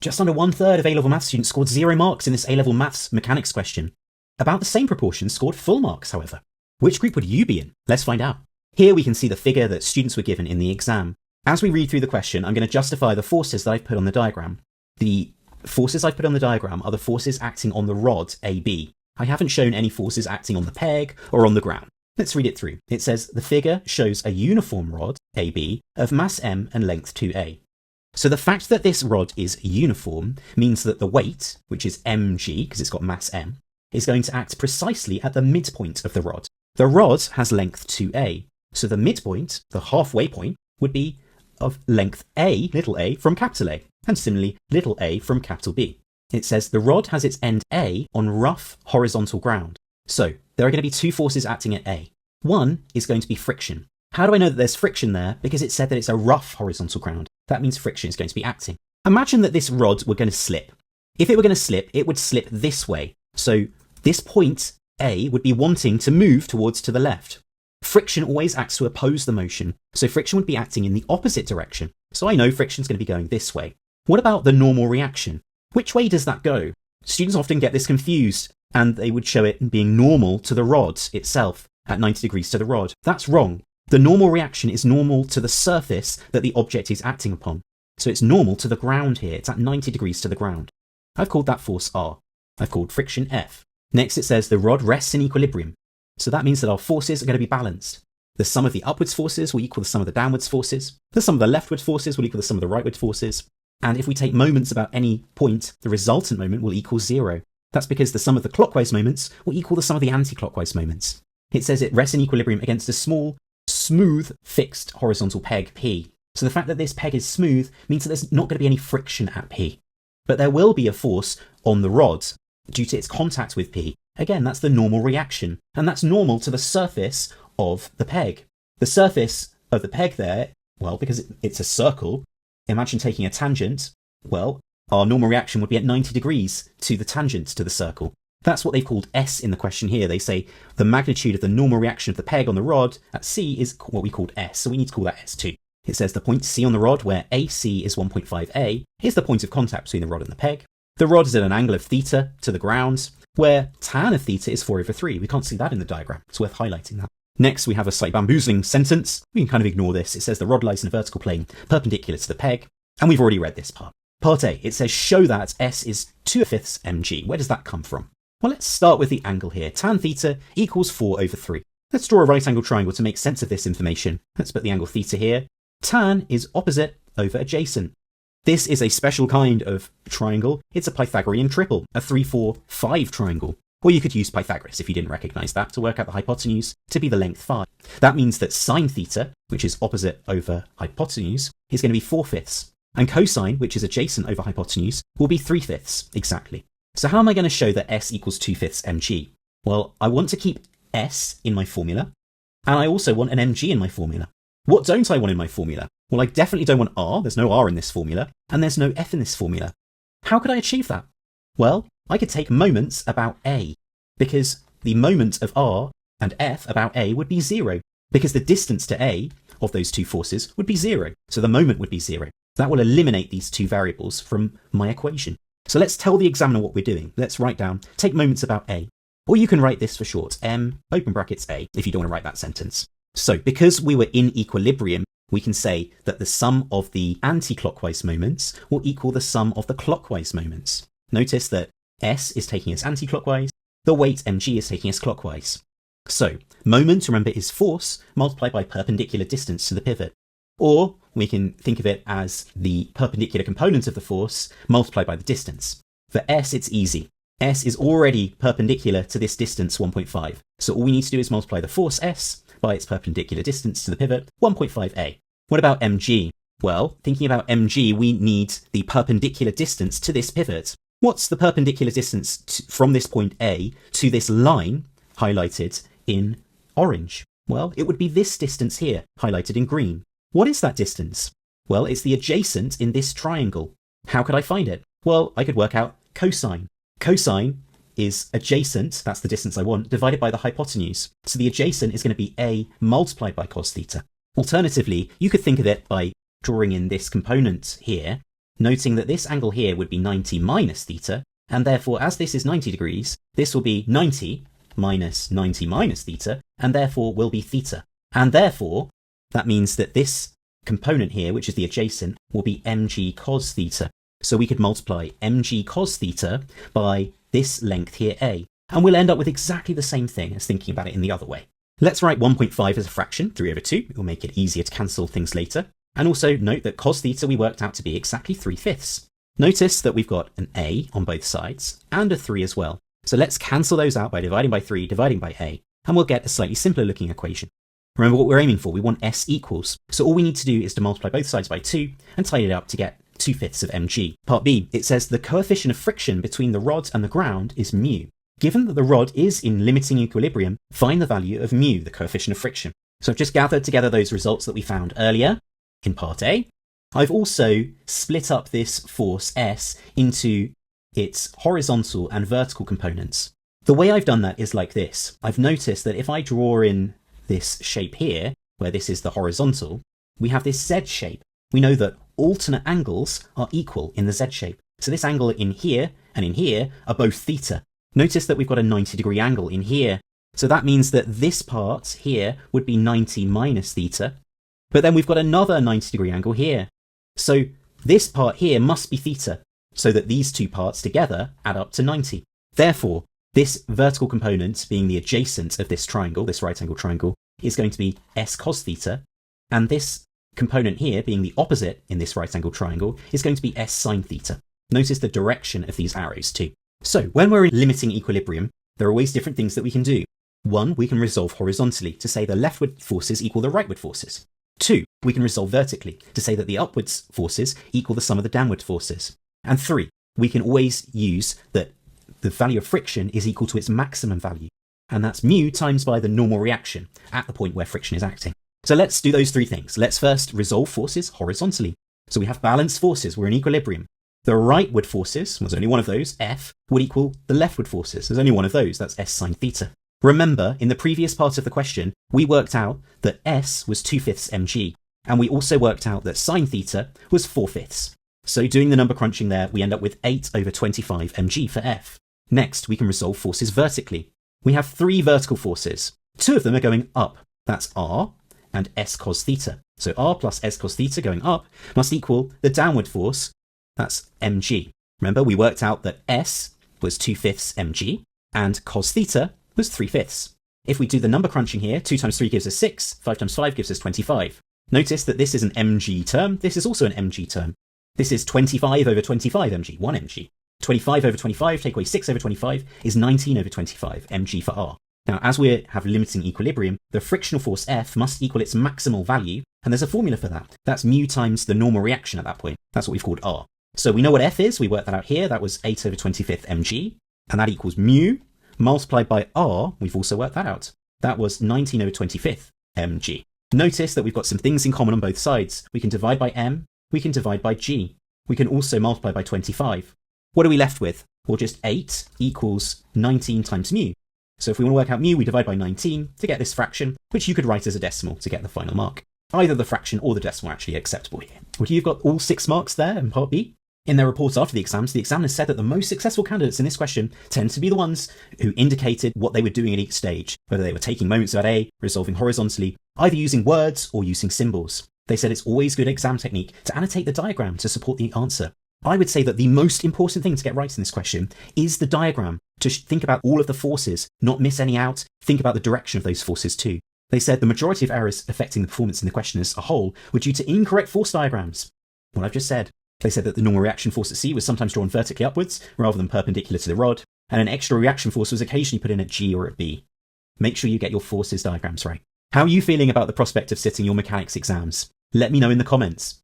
Just under 1/3 of A-level maths students scored 0 marks in this A-level maths mechanics question. About the same proportion scored full marks, however. Which group would you be in? Let's find out. Here we can see the figure that students were given in the exam. As we read through the question, I'm going to justify the forces that I've put on the diagram. The forces I've put on the diagram are the forces acting on the rod AB. I haven't shown any forces acting on the peg or on the ground. Let's read it through. It says the figure shows a uniform rod, AB, of mass m and length 2a. So the fact that this rod is uniform means that the weight, which is mg, because it's got mass m, is going to act precisely at the midpoint of the rod. The rod has length 2a, so the midpoint, the halfway point, would be of length a, little a, from capital A, and similarly little a from capital B. It says the rod has its end A on rough horizontal ground. So there are going to be two forces acting at A. One is going to be friction. How do I know that there's friction there? Because it said that it's a rough horizontal ground. That means friction is going to be acting. Imagine that this rod were going to slip. If it were going to slip, it would slip this way. So this point A would be wanting to move towards to the left. Friction always acts to oppose the motion. So friction would be acting in the opposite direction. So I know friction is going to be going this way. What about the normal reaction? Which way does that go? Students often get this confused, and they would show it being normal to the rod itself, at 90 degrees to the rod. That's wrong. The normal reaction is normal to the surface that the object is acting upon. So it's normal to the ground here. It's at 90 degrees to the ground. I've called that force R. I've called friction F. Next it says the rod rests in equilibrium. So that means that our forces are going to be balanced. The sum of the upwards forces will equal the sum of the downwards forces. The sum of the leftward forces will equal the sum of the rightward forces. And if we take moments about any point, the resultant moment will equal 0. That's because the sum of the clockwise moments will equal the sum of the anti-clockwise moments. It says it rests in equilibrium against a small, smooth, fixed horizontal peg, P. So the fact that this peg is smooth means that there's not going to be any friction at P. But there will be a force on the rod due to its contact with P. Again, that's the normal reaction, and that's normal to the surface of the peg. The surface of the peg there, well, because it's a circle, imagine taking a tangent, well, our normal reaction would be at 90 degrees to the tangent to the circle. That's what they've called S in the question here. They say the magnitude of the normal reaction of the peg on the rod at C is what we called S, so we need to call that S too. It says the point C on the rod, where AC is 1.5A, is the point of contact between the rod and the peg. The rod is at an angle of theta to the ground, where tan of theta is 4/3. We can't see that in the diagram. It's worth highlighting that. Next, we have a slight bamboozling sentence. We can kind of ignore this. It says the rod lies in a vertical plane perpendicular to the peg, and we've already read this part. Part A, it says show that S is 2/5 mg. Where does that come from? Well, let's start with the angle here. Tan theta equals 4/3. Let's draw a right angle triangle to make sense of this information. Let's put the angle theta here. Tan is opposite over adjacent. This is a special kind of triangle. It's a Pythagorean triple, a 3, 4, 5 triangle. Or you could use Pythagoras if you didn't recognize that to work out the hypotenuse to be the length 5. That means that sine theta, which is opposite over hypotenuse, is going to be 4/5. And cosine, which is adjacent over hypotenuse, will be 3/5 exactly. So how am I going to show that S equals 2/5 mg? Well, I want to keep S in my formula, and I also want an mg in my formula. What don't I want in my formula? Well, I definitely don't want R. There's no R in this formula, and there's no F in this formula. How could I achieve that? Well, I could take moments about A, because the moment of R and F about A would be 0, because the distance to A of those two forces would be 0, so the moment would be 0. That will eliminate these two variables from my equation. So let's tell the examiner what we're doing. Let's write down, take moments about A. Or you can write this for short, M, open brackets A, if you don't want to write that sentence. So because we were in equilibrium, we can say that the sum of the anti-clockwise moments will equal the sum of the clockwise moments. Notice that S is taking us anti-clockwise, the weight mg is taking us clockwise. So moment, remember, is force multiplied by perpendicular distance to the pivot. Or we can think of it as the perpendicular component of the force multiplied by the distance. For S, it's easy. S is already perpendicular to this distance 1.5. So all we need to do is multiply the force S by its perpendicular distance to the pivot, 1.5a. What about mg? Well, thinking about mg, we need the perpendicular distance to this pivot. What's the perpendicular distance from this point A to this line highlighted in orange? Well, it would be this distance here, highlighted in green. What is that distance? Well, it's the adjacent in this triangle. How could I find it? Well, I could work out cosine. Cosine is adjacent, that's the distance I want, divided by the hypotenuse. So the adjacent is going to be A multiplied by cos theta. Alternatively, you could think of it by drawing in this component here, noting that this angle here would be 90 minus theta, and therefore as this is 90 degrees, this will be 90 minus 90 minus theta, and therefore will be theta. And therefore, that means that this component here, which is the adjacent, will be mg cos theta. So we could multiply mg cos theta by this length here, a, and we'll end up with exactly the same thing as thinking about it in the other way. Let's write 1.5 as a fraction, 3 over 2. It will make it easier to cancel things later. And also note that cos theta we worked out to be exactly 3/5. Notice that we've got an a on both sides and a 3 as well. So let's cancel those out by dividing by 3, dividing by a, and we'll get a slightly simpler looking equation. Remember what we're aiming for, we want s equals. So all we need to do is to multiply both sides by 2 and tidy it up to get 2/5 of mg. Part B, it says the coefficient of friction between the rod and the ground is mu. Given that the rod is in limiting equilibrium, find the value of mu, the coefficient of friction. So I've just gathered together those results that we found earlier in part A. I've also split up this force S into its horizontal and vertical components. The way I've done that is like this. I've noticed that if I draw in this shape here, where this is the horizontal, we have this Z shape. We know that alternate angles are equal in the Z shape. So this angle in here and in here are both theta. Notice that we've got a 90-degree angle in here. So that means that this part here would be 90 minus theta. But then we've got another 90-degree angle here. So this part here must be theta, so that these two parts together add up to 90. Therefore, this vertical component, being the adjacent of this triangle, this right angle triangle, is going to be s cos theta, and this component here, being the opposite in this right angle triangle, is going to be s sine theta. Notice the direction of these arrows too. So when we're in limiting equilibrium, there are always different things that we can do. 1, we can resolve horizontally to say the leftward forces equal the rightward forces. 2, we can resolve vertically to say that the upwards forces equal the sum of the downward forces. And 3, we can always use that the value of friction is equal to its maximum value. And that's mu times by the normal reaction at the point where friction is acting. So let's do those 3 things. Let's first resolve forces horizontally. So we have balanced forces, we're in equilibrium. The rightward forces, there's only one of those, F, would equal the leftward forces. There's only one of those, that's S sine theta. Remember, in the previous part of the question, we worked out that S was 2/5 mg, and we also worked out that sine theta was 4/5. So doing the number crunching there, we end up with 8 over 25 mg for F. Next, we can resolve forces vertically. We have 3 vertical forces. 2 of them are going up. That's R and S cos theta. So R plus S cos theta going up must equal the downward force, that's mg. Remember, we worked out that S was 2/5 mg and cos theta was 3/5. If we do the number crunching here, 2 times 3 gives us 6, 5 times 5 gives us 25. Notice that this is an mg term, this is also an mg term. This is 25 over 25 mg, 1 mg. 25 over 25, take away 6 over 25, is 19 over 25, mg for R. Now, as we have limiting equilibrium, the frictional force F must equal its maximal value, and there's a formula for that. That's mu times the normal reaction at that point. That's what we've called R. So we know what F is, we worked that out here, that was 8 over 25 mg, and that equals mu, multiplied by R, we've also worked that out. That was 19 over 25 mg. Notice that we've got some things in common on both sides. We can divide by m, we can divide by g. We can also multiply by 25. What are we left with? Well, just 8 equals 19 times mu. So if we want to work out mu, we divide by 19 to get this fraction, which you could write as a decimal to get the final mark. Either the fraction or the decimal are actually acceptable here. Would you have got all 6 marks there in part B? In their reports after the exams, the examiners said that the most successful candidates in this question tend to be the ones who indicated what they were doing at each stage, whether they were taking moments at A, resolving horizontally, either using words or using symbols. They said it's always good exam technique to annotate the diagram to support the answer. I would say that the most important thing to get right in this question is the diagram, to think about all of the forces, not miss any out, think about the direction of those forces too. They said the majority of errors affecting the performance in the question as a whole were due to incorrect force diagrams. What I've just said. They said that the normal reaction force at C was sometimes drawn vertically upwards rather than perpendicular to the rod, and an extra reaction force was occasionally put in at G or at B. Make sure you get your forces diagrams right. How are you feeling about the prospect of sitting your mechanics exams? Let me know in the comments.